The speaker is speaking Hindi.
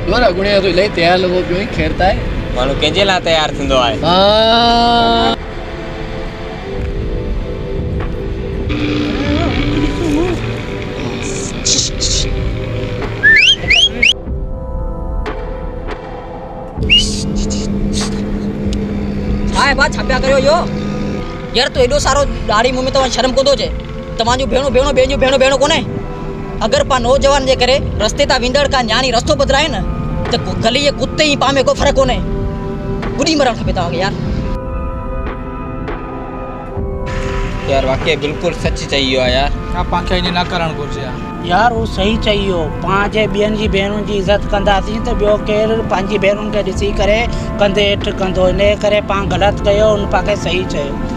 दोरा गुणिया तो इलाही तयार लॻो पियो ई ख़ैर त आहे माण्हू कंहिंजे लाइ तयारु थींदो आहे। हाय बात छापिया करियो यो यार तो एडो सारो दाढ़ी मुंह में तव्हां शर्म कोन थो अचे तव्हांजो भेणो भेणो ॿियनि जो भेणो भेणो कोन्हे अगरि पा नौजवान जे करे रस्ते तां वेंदड़ का न्याणी रस्तो बदिलाए न त गली जे कुत्ते ई पामे को फ़र्क़ु कोन्हे ॿुधी मरणु खपे तव्हांखे यार वाकई बिल्कुलु सच चई वियो आहे यार। हा पांखे ईअं न करणु घुरिजे यार वो सही चाहियो पांच ॿियनि जी भेणुनि जी इज़त कंदासीं त ॿियो केरु पंहिंजी भेणुनि खे ॾिसी करे कंधे हेठि कंदो इन करे पाण ग़लति कयो उन पाण खे सही चयो।